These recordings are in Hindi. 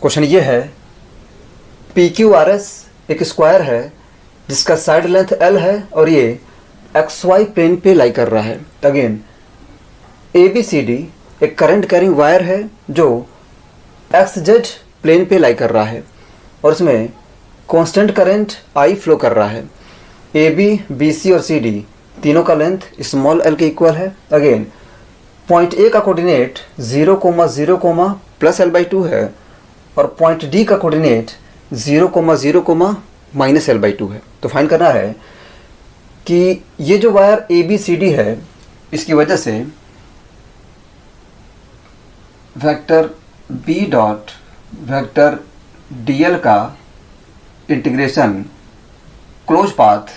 क्वेश्चन ये है, पी क्यू आर एस एक स्क्वायर है जिसका साइड लेंथ एल है और ये एक्स वाई प्लेन पे लाई कर रहा है। Again A B C D एक करंट कैरिंग वायर है जो एक्स जेड प्लेन पे लाई कर रहा है और इसमें कांस्टेंट करंट आई फ्लो कर रहा है। ए बी बी सी और सी डी तीनों का लेंथ स्मॉल एल के इक्वल है। अगेन पॉइंट ए का कोऑर्डिनेट 0,0, प्लस एल बाई 2 है और पॉइंट डी का कोऑर्डिनेट 0,0, माइनस एल बाई 2 है। तो फाइंड करना है कि ये जो wire A B C D है इसकी वजह से vector B dot vector D L का integration close path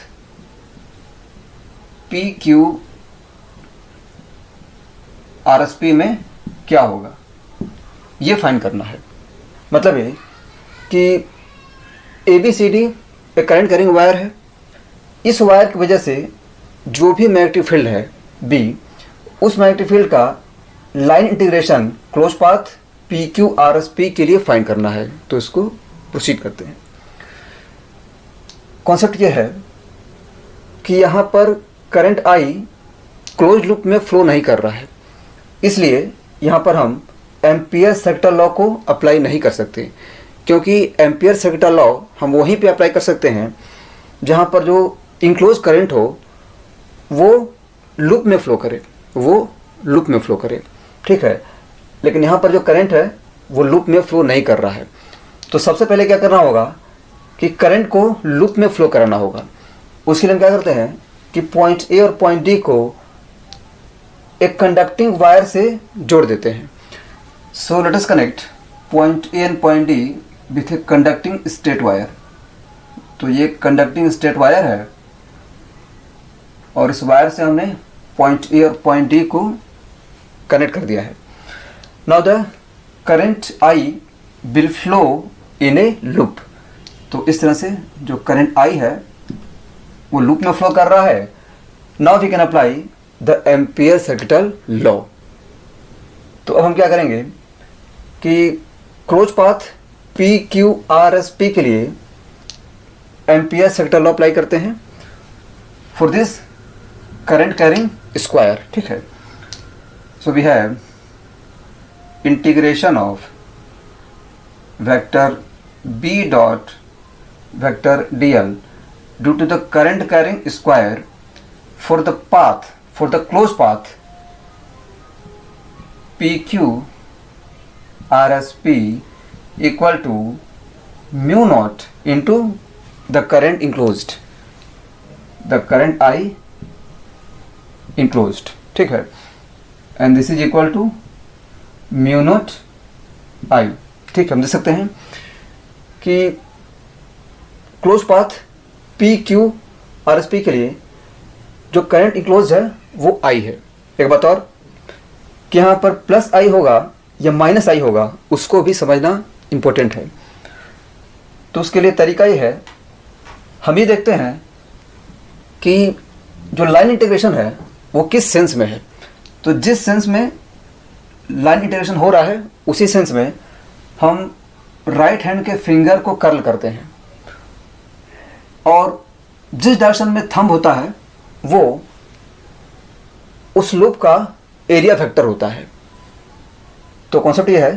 P Q R S P में क्या होगा, ये फाइंड करना है। मतलब ये कि ए बी सी डी एक करंट कैरिंग वायर है। इस वायर की वजह से जो भी मैग्नेटिक फील्ड है बी, उस मैग्नेटिक फील्ड का line integration close path P Q R S P के लिए फाइंड करना है। तो इसको प्रोसीड करते हैं। कॉन्सेप्ट ये है कि यहाँ पर करंट आई क्लोज लूप में फ्लो नहीं कर रहा है, इसलिए यहाँ पर हम एम्पियर सर्किट लॉ को अप्लाई नहीं कर सकते, क्योंकि एम्पियर सर्किट लॉ हम वहीं पे अप्लाई कर सकते हैं जहाँ पर जो इंक्लोज करंट हो वो लूप में फ्लो करे, ठीक है। लेकिन यहाँ पर जो करंट है वो लूप में फ्लो नहीं कर रहा है। तो सबसे पहले क्या करना होगा कि करंट को लूप में फ्लो कराना होगा। उसके लिए हम क्या करते हैं कि पॉइंट ए और पॉइंट डी को एक कंडक्टिंग वायर से जोड़ देते हैं। So let us connect point A and point D with a conducting straight wire. तो ये कंडक्टिंग स्ट्रेट वायर है और इस वायर से हमने पॉइंट ए और पॉइंट डी को कनेक्ट कर दिया है। Now the current I will flow in A loop. तो इस तरह से जो करंट आई है वो लूप में फ्लो कर रहा है। Now we can apply the Ampere circuital law. तो अब हम क्या करेंगे कि close path P Q R S P के लिए एम्पियर सर्किटल लॉ अप्लाई करते हैं for this current carrying square, ठीक है। So we have integration of vector B dot vector D L due to the current carrying square for the closed path PQ RSP equal to mu naught into the current enclosed, the current I enclosed, ठीक है। and this is equal to mu naught I, ठीक है। हम देख सकते हैं कि close path P Q R S P के लिए जो करंट इंक्लोज है वो आई है। एक बात और कि यहाँ पर प्लस आई होगा या माइनस आई होगा उसको भी समझना इम्पोर्टेंट है। तो उसके लिए तरीका ये है, हम ये देखते हैं कि जो लाइन इंटीग्रेशन है वो किस सेंस में है। तो जिस सेंस में लाइन इंटीग्रेशन हो रहा है उसी सेंस में हम राइट हैंड के फिंगर को कर्ल करते हैं और जिस डायरेक्शन में थंब होता है वो उस लूप का एरिया वेक्टर होता है। तो कॉन्सेप्ट ये है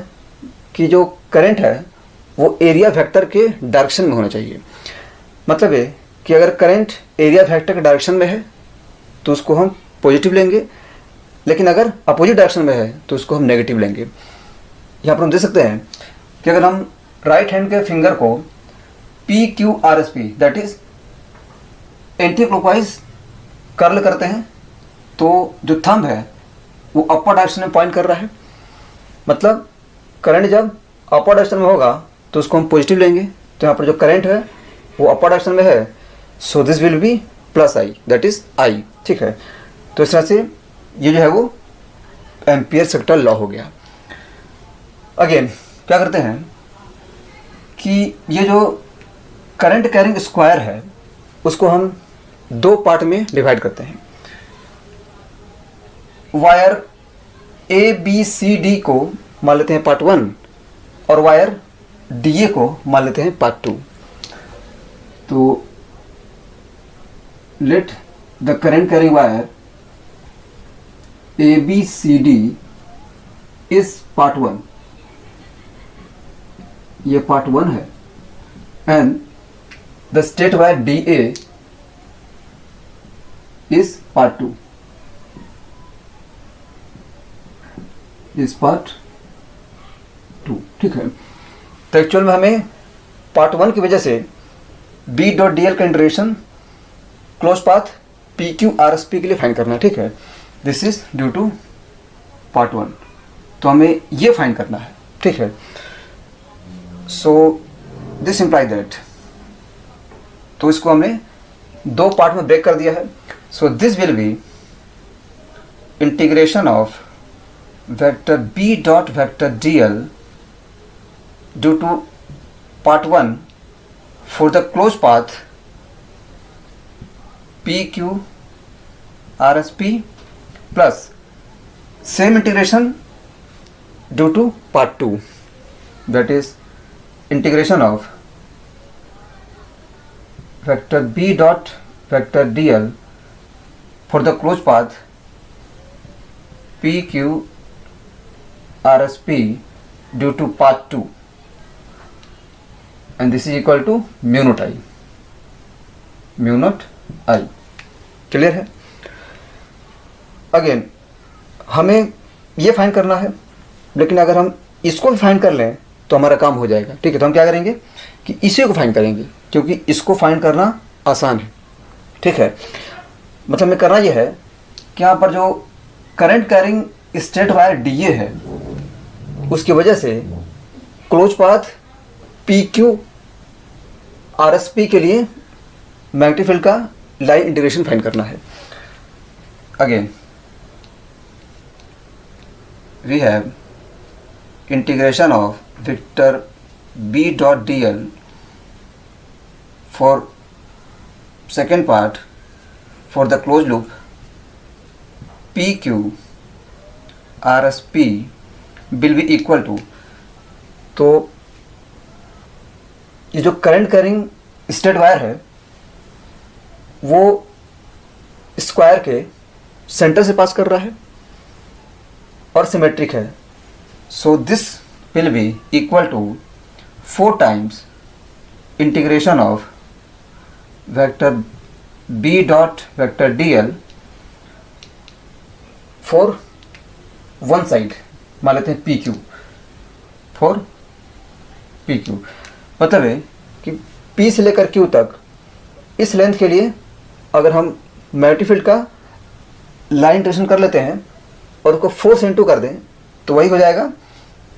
कि जो करंट है वो एरिया वेक्टर के डायरेक्शन में होना चाहिए। मतलब ये कि अगर करंट एरिया वेक्टर के डायरेक्शन में है तो उसको हम पॉजिटिव लेंगे, लेकिन अगर अपोजिट डायरेक्शन में है तो उसको हम नेगेटिव लेंगे। यहाँ पर हम देख सकते हैं कि अगर हम राइट हैंड के फिंगर को P Q R S P that is anti clockwise curl करते हैं तो जो थंब है वो अपर डायरेक्शन में पॉइंट कर रहा है। मतलब करंट जब अपर डायरेक्शन में होगा तो उसको हम पॉजिटिव लेंगे। तो यहाँ पर जो करंट है वो अपर डायरेक्शन में है, so this will B plus I that is I, ठीक है। तो इस तरह से ये जो है वो एम्पियर सर्किटल लॉ हो गया। अगेन क्या करते हैं कि ये जो करंट कैरिंग स्क्वायर है उसको हम दो पार्ट में डिवाइड करते हैं। Wire A B C D को मान लेते हैं पार्ट 1 और वायर डी ए को मान लेते हैं पार्ट 2। तो let the current carrying wire A B C D is part 1, ये पार्ट 1 है, and the straight wire D A is part 2, is part 2। ठीक है, तो एक्चुअल में हमें पार्ट 1 की वजह से बी डॉट डी एल का integration close path P Q R S P के लिए फाइंड करना है। ठीक है, this is due to part 1, तो हमें ये फाइंड करना है। ठीक है, सो दिस इम्प्लाई दैट, तो इसको हमने 2 पार्ट में ब्रेक कर दिया है। So this will be integration of vector B dot vector D L due to part 1 for the closed path PQ RSP plus same integration due to part 2, that is integration of vector B dot vector DL for the closed path PQ RSP due to part 2, and this is equal to mu naught I, mu naught I। Clear है? अगेन हमें ये फाइंड करना है, लेकिन अगर हम इसको भी फाइंड कर लें तो हमारा काम हो जाएगा। ठीक है, तो हम क्या करेंगे कि इसी को फाइंड करेंगे, क्योंकि इसको फाइंड करना आसान है। ठीक है, मतलब हमें करना ये है कि यहाँ पर जो current carrying straight wire D A है, उसकी वजह से close path P Q R S P के लिए मैग्नेटिक फील्ड का लाइन इंटीग्रेशन फाइंड करना है। Again we have integration of vector B dot D L for second part for the close loop P Q R S P will be equal to, तो ये जो करंट कैरिंग स्टेट वायर है वो स्क्वायर के सेंटर से पास कर रहा है और सिमेट्रिक है। So this will be equal to 4 times integration of vector B dot vector D L for one side, मान लेते हैं P Q, for P Q. मतलब है कि P से लेकर Q तक इस लेंथ के लिए अगर हम मैग्नेटिक फील्ड का लाइन इंटीग्रेशन कर लेते हैं और उसको 4 से इंटू कर दें तो वही हो जाएगा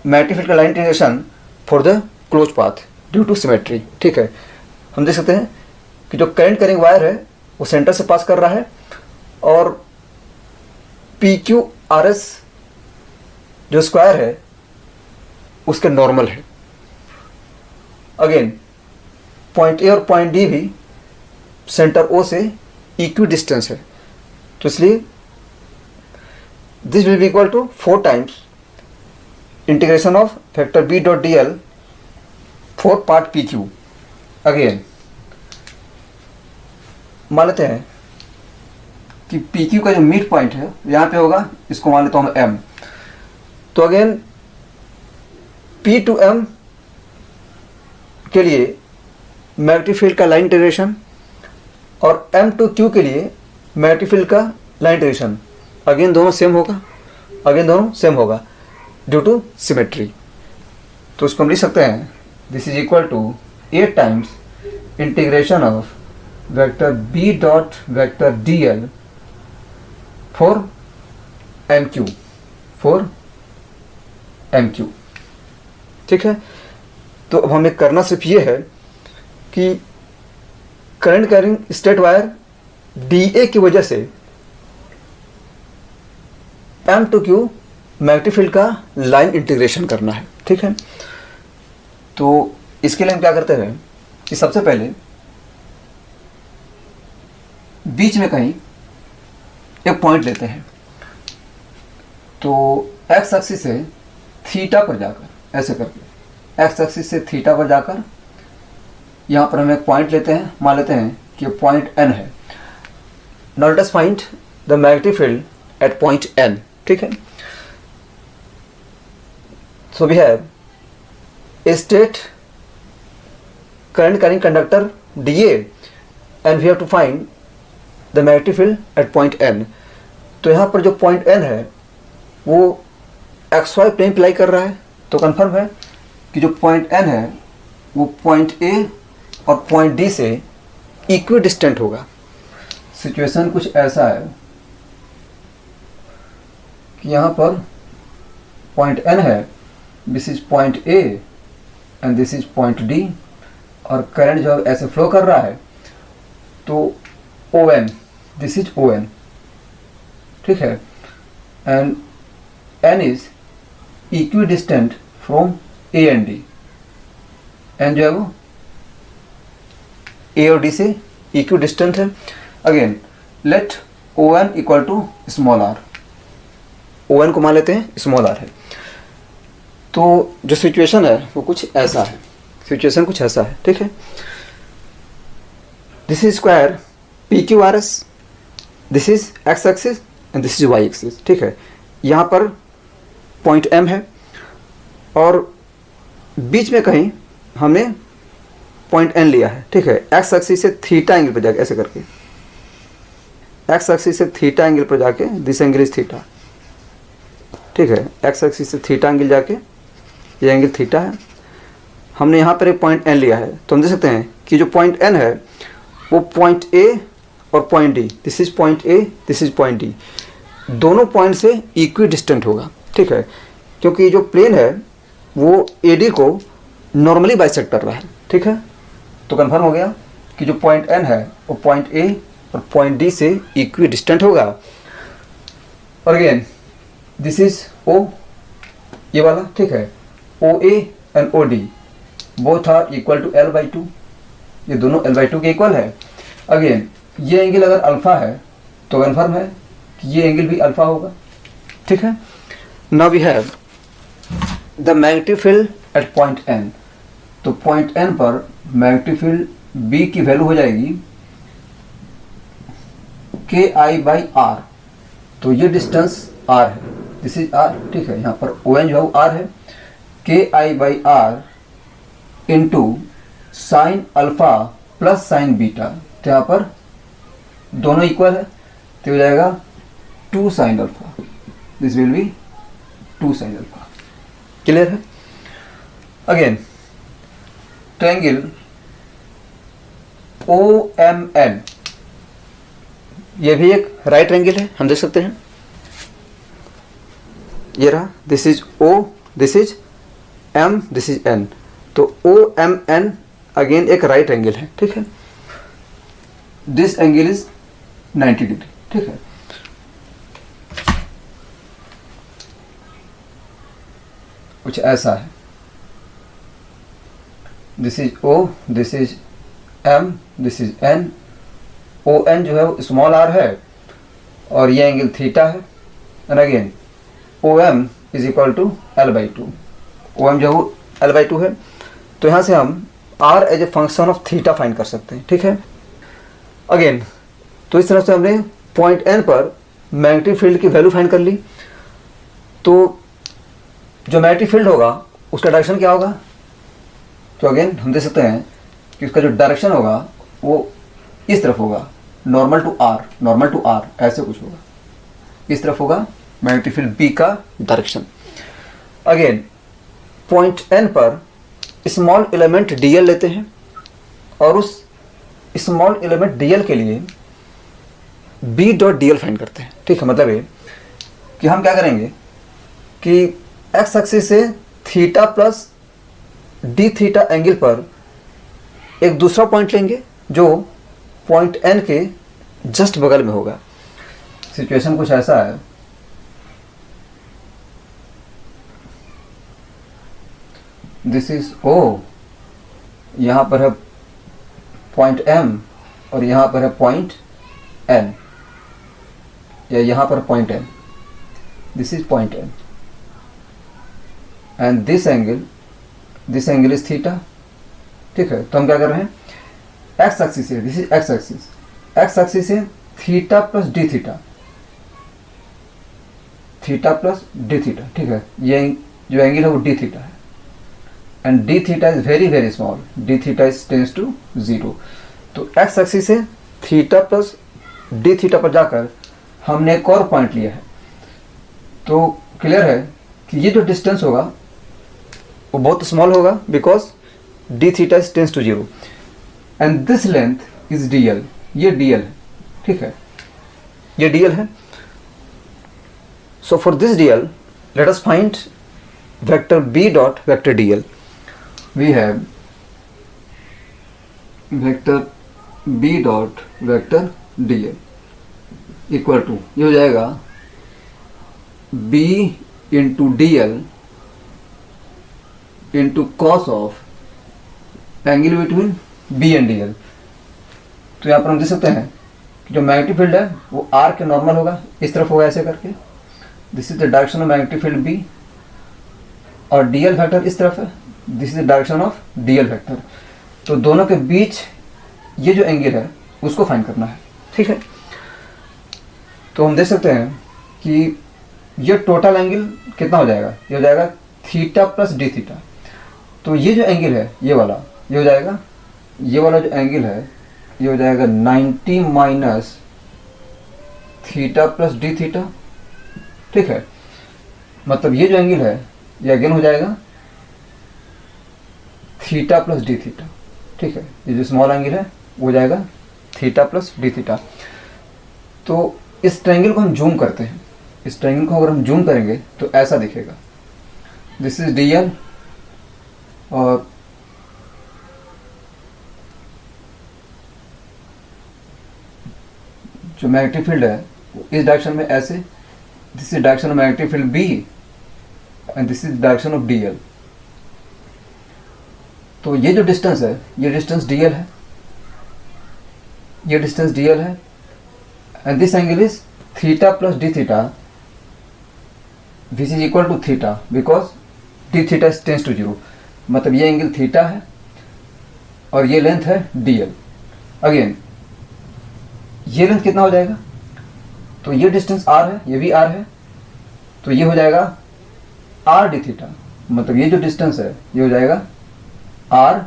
मैग्नेटिक फील्ड का line integration for the close path due to symmetry. ठीक है, हम देख सकते हैं कि जो करंट कैरिंग वायर है वो सेंटर से पास कर रहा है और पी क्यू आर एस जो स्क्वायर है उसके नॉर्मल है। अगेन पॉइंट ए और पॉइंट डी भी सेंटर ओ से इक्वी डिस्टेंस है, तो इसलिए this will be equal to 4 times integration of vector B dot D L for part P Q. Again मान लेते हैं कि पी क्यू का जो मिड पॉइंट है यहाँ पे होगा, इसको मान लेता हूँ एम। तो अगेन पी टू एम के लिए मैग्नेटिक फील्ड का लाइन इंटीग्रेशन और M टू Q के लिए मैग्नेटिक फील्ड का लाइन इंटीग्रेशन अगेन दोनों सेम होगा ड्यू टू सिमेट्री। तो उसको हम लिख सकते हैं this is equal to 8 times integration of vector B dot vector DL for MQ। ठीक है, तो अब हमें करना सिर्फ ये है कि current carrying straight wire DA की वजह से M to Q magnetic field का लाइन इंटीग्रेशन करना है। ठीक है, तो इसके लिए हम क्या करते हैं कि सबसे पहले बीच में कहीं एक पॉइंट लेते हैं, तो एक्स एक्सिस से थीटा पर जाकर ऐसे करके एक्स एक्सिस से थीटा पर जाकर यहाँ पर हम एक पॉइंट लेते हैं, मान लेते हैं कि पॉइंट एन है। Now let us find the magnetic field at point N. ठीक है, so we have a straight current carrying conductor DA and we have to find the magnetic field at point N. तो यहाँ पर जो पॉइंट एन है वो XY प्लेन अप्लाई कर रहा है, तो कंफर्म है कि जो पॉइंट एन है वो पॉइंट A और पॉइंट D से इक्वी डिस्टेंट होगा। सिचुएशन कुछ ऐसा है कि यहाँ पर पॉइंट एन है, this is point A and this is point D, और करंट जो ऐसे फ्लो कर रहा है तो ON, दिस इज ON। ठीक है, and N is equidistant from A and D। N जो है वो A और D से इक्वी डिस्टेंट है। Again let ON equal to small r, ON को मान लेते हैं स्मॉल r है। तो जो सिचुएशन है वो कुछ ऐसा है, सिचुएशन कुछ ऐसा है। ठीक है, this is square PQRS, this is x axis and this is y axis. ठीक है, यहाँ पर पॉइंट M है और बीच में कहीं हमने पॉइंट N लिया है। ठीक है, x एक्सिस से थीटा एंगल पर जाके ऐसे करके, x एक्सिस से थीटा एंगल पर जाके, दिस एंगल इज थीटा। ठीक है, x एक्सिस से थीटा एंगल जाके ये एंगल थीटा है। हमने यहाँ पर एक पॉइंट N लिया है, तो हम देख सकते हैं कि जो पॉइंट N है वो पॉइंट A और point D, this is point A, this is point D, दोनों पॉइंट से इक्वी डिस्टेंट होगा। ठीक है, क्योंकि जो प्लेन है वो AD को नॉर्मली बाइसेक्ट कर रहा है। ठीक है, तो कंफर्म हो गया कि जो पॉइंट N है वो पॉइंट A और पॉइंट D से इक्वी डिस्टेंट होगा। और अगेन दिस इज O, ये वाला। ठीक है, OA and OD both are equal to L/2, ये दोनों L/2 के इक्वल है। अगेन ये एंगल अगर अल्फा है तो कंफर्म है कि ये एंगल भी अल्फा होगा। ठीक है, now we have the magnetic field at point N। तो पॉइंट N पर मैग्नेटिक फील्ड B की वैल्यू हो जाएगी KI/R। तो ये डिस्टेंस R है, दिस इज R। ठीक है, यहाँ पर ON जो है R है, KI/R into sine alpha plus sign beta. तो यहाँ पर दोनों इक्वल है, तो हो जाएगा 2 sine alpha, this will B 2 sine alpha. Clear है? अगेन ट्रायंगल OMN, ये भी एक राइट एंगल है, हम देख सकते हैं। ये रहा, this is O, this is M, this is N। तो OMN अगेन एक राइट एंगल है। ठीक है, दिस एंगल इज 90 डिग्री। ठीक है, कुछ ऐसा है, this is O, this is M, this is N। ON जो है वो स्मॉल r है और ये एंगल थीटा है। And again OM is equal to L/2, OM जो है वो L/2 है। तो यहाँ से हम R as a function of theta find कर सकते हैं। ठीक है, अगेन तो इस तरह से हमने पॉइंट N पर मैग्नेटिक फील्ड की वैल्यू फाइंड कर ली। तो जो मैग्नेटिक फील्ड होगा उसका डायरेक्शन क्या होगा? तो अगेन हम देख सकते हैं कि उसका जो डायरेक्शन होगा वो इस तरफ होगा, normal to R, normal to R ऐसे कुछ होगा, इस तरफ होगा मैग्नेटिक फील्ड B का डायरेक्शन। अगेन पॉइंट N पर स्मॉल एलिमेंट dl लेते हैं और उस स्मॉल एलिमेंट dl के लिए B.dl फाइंड करते हैं। ठीक है, मतलब ये कि हम क्या करेंगे कि x एक्सिस से theta plus d theta angle पर एक दूसरा पॉइंट लेंगे जो पॉइंट N के जस्ट बगल में होगा। सिचुएशन कुछ ऐसा है, दिस इज O, यहाँ पर है पॉइंट M और यहाँ पर है पॉइंट N, या यहाँ पर point N, this is point N and this angle this angle is theta, ठीक है। तो हम क्या कर रहे हैं, एक्स एक्सिस है, this is X axis, X axis है theta plus D theta, theta plus D theta, ठीक है। ये जो एंगल है वो डी थीटा है, and d theta is very very small, d theta is tends to 0। तो एक्स एक्सिस से थीटा प्लस डी थीटा पर जाकर हमने एक और पॉइंट लिया है। तो क्लियर है कि ये जो डिस्टेंस होगा वो बहुत स्मॉल होगा, because D theta is tends to 0 and this length is D L, ये डी एल है, ठीक है, ये डी एल है। So for this D L let us find vector B dot vector D L. We have vector B dot vector D L equal to, ये हो जाएगा B into D L into cos of angle between B and D L. तो यहाँ पर हम देख सकते हैं कि जो मैग्नेटिक फील्ड है वो आर के नॉर्मल होगा, इस तरफ होगा ऐसे करके, this is the direction of magnetic field B, और डी एल फैक्टर इस तरफ है, this is the direction of D L factor. तो दोनों के बीच ये जो एंगल है उसको फाइंड करना है, ठीक है। तो हम देख सकते हैं कि ये टोटल एंगल कितना हो जाएगा, ये हो जाएगा थीटा प्लस डी थीटा। तो ये जो एंगल है ये वाला, ये हो जाएगा, ये वाला जो एंगल है ये हो जाएगा 90 minus theta plus D theta, ठीक है। मतलब ये जो एंगल है ये अगेन हो जाएगा थीटा प्लस डी थीटा, ठीक है। ये जो स्मॉल एंगल है वो हो जाएगा थीटा प्लस डी थीटा। तो इस ट्रायंगल को हम जूम करते हैं, इस ट्रायंगल को अगर हम जूम करेंगे तो ऐसा दिखेगा, दिस इज डी एल, और जो मैग्नेटिक फील्ड है इस डायरेक्शन में ऐसे, this is direction of magnetic field B and this is direction of D L. तो ये जो डिस्टेंस है ये डिस्टेंस डी एल है, ये डिस्टेंस डी एल है, and this angle is theta plus D theta, which is equal to theta because D theta is tends to 0। मतलब ये एंगल थीटा है और ये लेंथ है डी एल। अगेन ये लेंथ कितना हो जाएगा, तो ये डिस्टेंस आर है, ये भी आर है, तो ये हो जाएगा आर डी थीटा। मतलब ये जो डिस्टेंस है ये हो जाएगा आर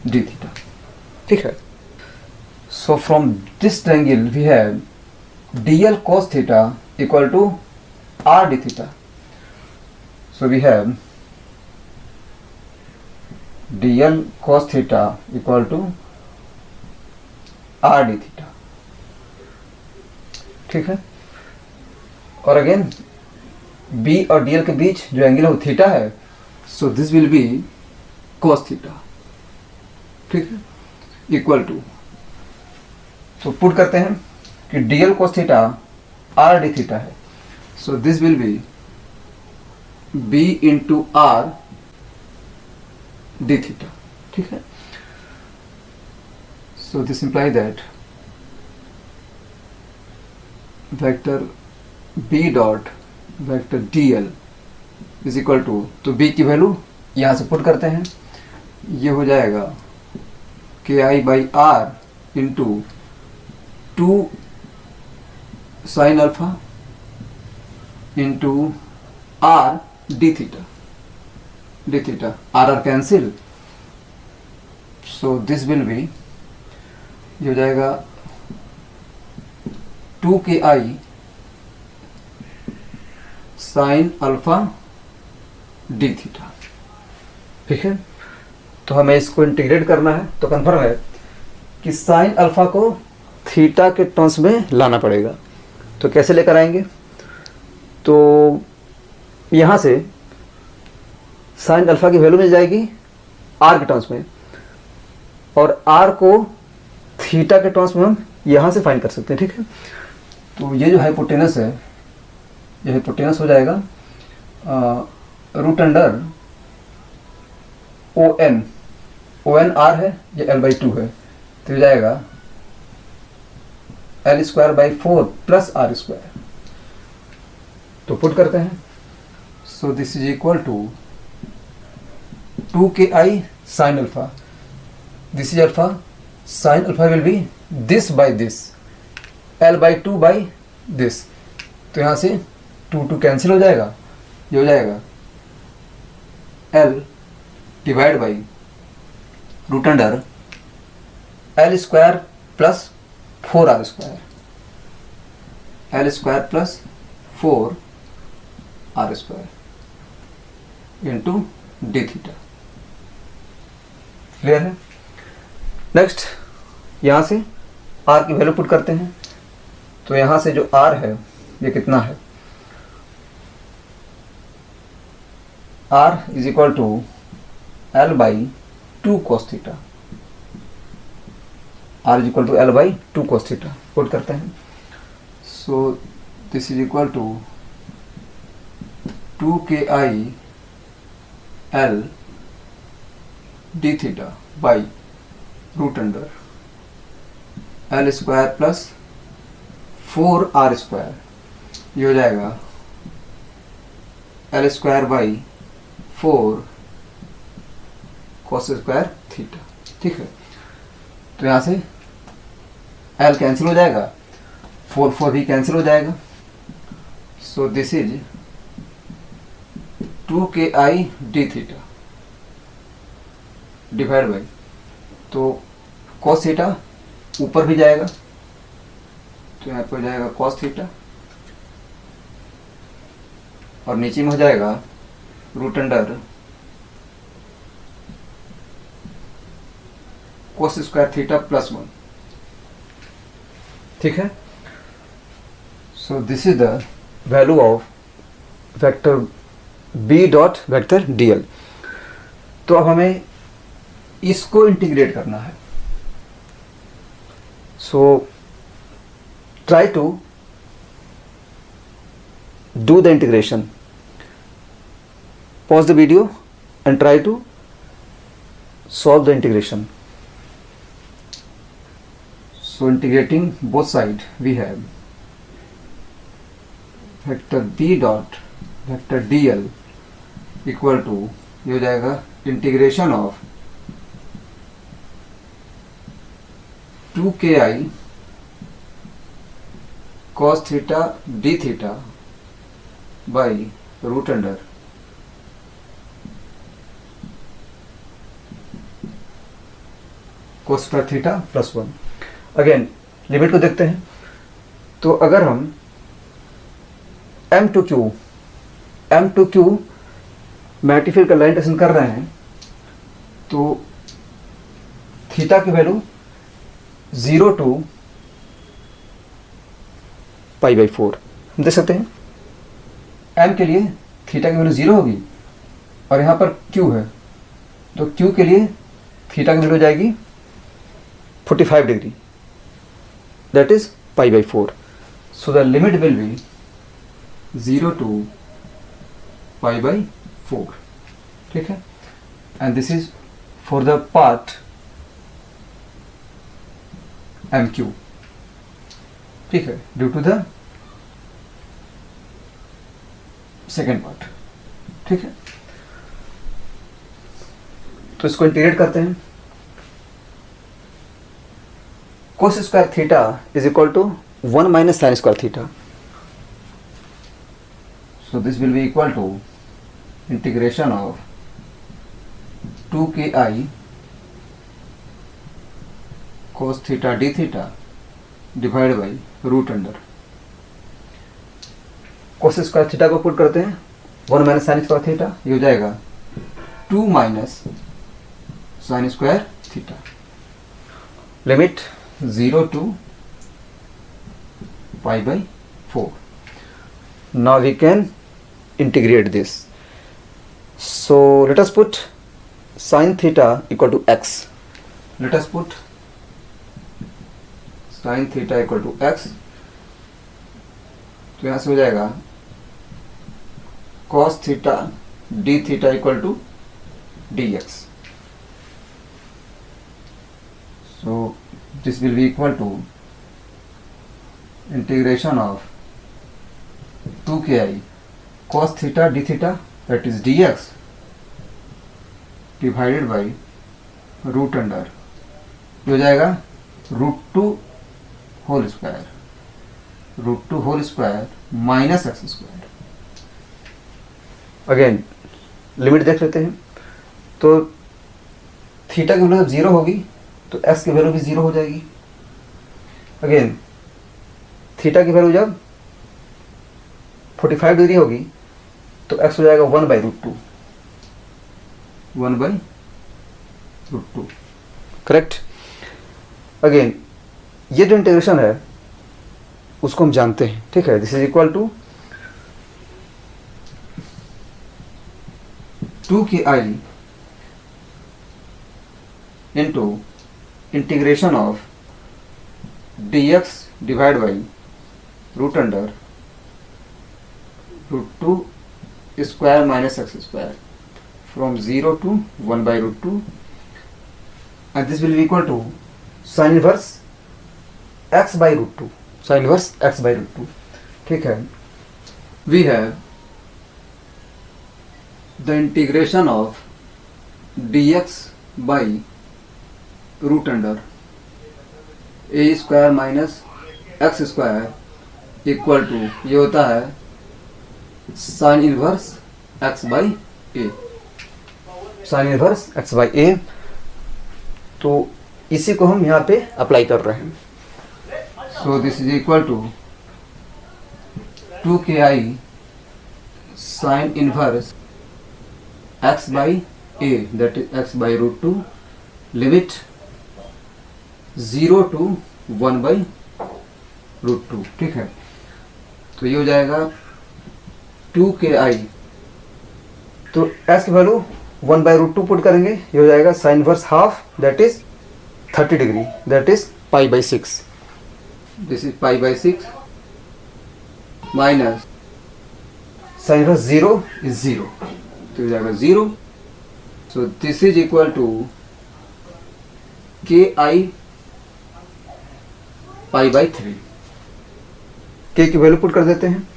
डी थीटा, ठीक है। So from this triangle we have D L cos theta equal to R D theta. So we have D L cos theta equal to R D theta, ठीक है। और अगेन बी और डी एल के बीच जो एंगल है वो थीटा है, so this will be cos theta, ठीक है, इक्वल टू, तो पुट करते हैं कि D L cos theta R D theta है, so this will be B into R D theta, ठीक है। So this imply that vector B dot vector D L is equal to, तो बी की वैल्यू यहाँ से पुट करते हैं, ये हो जाएगा K I by R into 2 sine alpha into R D theta, D theta R R cancel, so this will be, ये हो जाएगा 2 K I sine alpha D theta, ठीक है। तो हमें इसको इंटीग्रेट करना है, तो कंफर्म है कि साइन अल्फा को थीटा के टर्म्स में लाना पड़ेगा। तो कैसे लेकर आएंगे, तो यहाँ से साइन अल्फा की वैल्यू मिल जाएगी आर के टर्म्स में, और आर को थीटा के टर्म्स में हम यहाँ से फाइंड कर सकते हैं, ठीक है। तो ये जो हाइपोटेनस है, ये हाइपोटेनस हो जाएगा root under O N R है, ये एल बाई 2 है, तो हो जाएगा L square by 4 plus R square. तो पुट करते हैं, so this is equal to 2ki sin alpha. This is alpha. Sin alpha will be this by this, L by 2 by this. तो यहाँ से 2 कैंसिल हो जाएगा, ये हो जाएगा L divide by root under L square plus 4R square, L square plus 4R square into D theta. Clear है? नेक्स्ट यहाँ से R की वैल्यू पुट करते हैं. तो यहाँ से जो R है ये कितना है? R is equal to L by 2 cos थीटा. R is equal to L by 2 cos theta put करते हैं. So this is equal to 2ki L D theta by root under L square plus 4R square, ये हो जाएगा L square by 4 cos square theta. ठीक है, तो यहाँ से L कैंसिल हो जाएगा, 4 भी कैंसिल हो जाएगा. सो this is 2ki D theta divide by, तो cos थीटा ऊपर भी जाएगा तो यहाँ पर हो जाएगा cos थीटा और नीचे में हो जाएगा root under cos square theta plus 1. ठीक है, so this is the value of vector b dot vector dl. तो अब हमें इसको इंटीग्रेट करना है. सो try to do the integration. Pause the video and try to solve the integration. So integrating both sides, we have vector b dot vector dl equal to, ये हो जाएगा integration of 2ki cos theta d theta by root under cos square theta plus 1. Again limit को देखते हैं. तो अगर हम M2Q मैग्नीफायर का लाइन इंटीग्रेशन कर रहे हैं तो थीटा की वैल्यू 0 to पाई बाई 4 हम देख सकते हैं. M के लिए थीटा की वैल्यू 0 होगी और यहाँ पर Q है तो Q के लिए थीटा की वैल्यू हो जाएगी 45 degree, that is pi by 4. So the limit will be 0 to pi by 4. ठीक है, and this is for the part MQ. ठीक है, due to the second part. ठीक है, तो इसको इंटीग्रेट करते हैं. cos square theta is equal to 1 minus sine square theta. So this will be equal to integration of 2ki cos theta d theta divide by root under cos square theta को पुट करते हैं 1 माइनस साइन स्क्वायर थीटा, ये हो जाएगा 2 minus sine square theta. Limit 0 to pi by 4. Now we can integrate this. So let us put sin theta equal to x. Let us put sin theta equal to x. तो यहाँ से हो जाएगा cos theta d theta equal to dx. So this will be equal to integration of 2ki cos theta d theta, that is dx, divided by root under हो जाएगा √2 whole square, √2 whole square minus x square. Again limit देख लेते हैं। तो थीटा की वैल्यू जब 0 होगी तो एक्स की वैल्यू भी 0 हो जाएगी। अगेन थीटा की वैल्यू जब 45 डिग्री होगी तो एक्स हो जाएगा 1/√2, 1/√2, करेक्ट। अगेन ये जो इंटीग्रेशन है उसको हम जानते हैं, ठीक है। This is equal to 2ki into integration of dx divide by root under √2 square minus x square from 0 to 1/√2 and this will be equal to sin inverse x/√2, sin inverse x/√2, ठीक है। we have the integration of dx by root under a square minus x square equal to ये होता है sign inverse x/a, sign inverse x/a। तो इसी को हम यहाँ पे अप्लाई कर रहे हैं। So this is equal to 2ki sine inverse x/a, that is x/√2, limit 0 to 1/√2, ठीक है। तो ये हो जाएगा 2ki, तो s की वैल्यू 1/√2 पुट करेंगे, ये हो जाएगा sine inverse half, that is 30 degree, that is π/6, this is π/6 minus sine inverse 0 is 0, तो हो जाएगा 0। So this is equal to ki π/3, k की वैल्यू पुट कर देते हैं।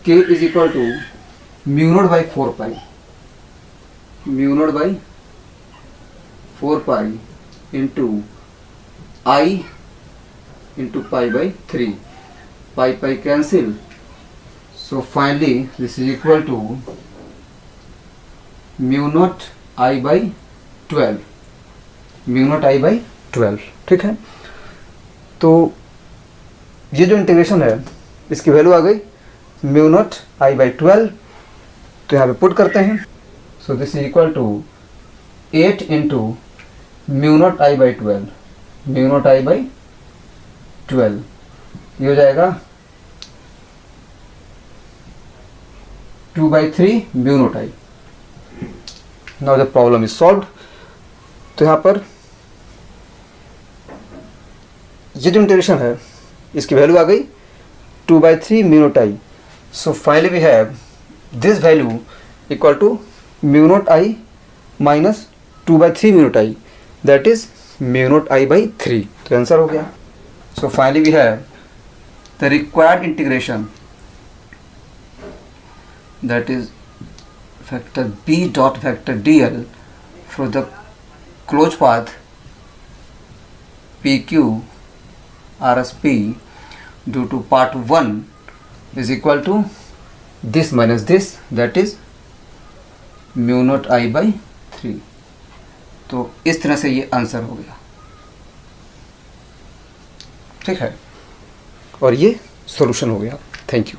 k is equal to μ0/4π, μ0/4π into i into π/3, π cancel. So finally this is equal to μ0i/12, μ0i/12, ठीक है। तो ये जो इंटीग्रेशन है इसकी वैल्यू आ गई μ0i/12, तो यहाँ पे पुट करते हैं। So this is equal to 8 into μ0i/12, μ0i/12, ये हो जाएगा 2/3 μ0i। Now the problem is solved. तो यहाँ पर ये जो इंटीग्रेशन है इसकी वैल्यू आ गई 2/3 μ0i। So finally we have this value equal to μ0i minus 2/3 μ0i, that is μ0i/3। तो आंसर हो गया। So finally we have the required integration, that is factor b dot factor dl for the close path PQ RSP due to part 1 is equal to this minus this, that is μ0i/3। तो इस तरह से ये आंसर हो गया, ठीक है, और ये सॉल्यूशन हो गया। Thank you.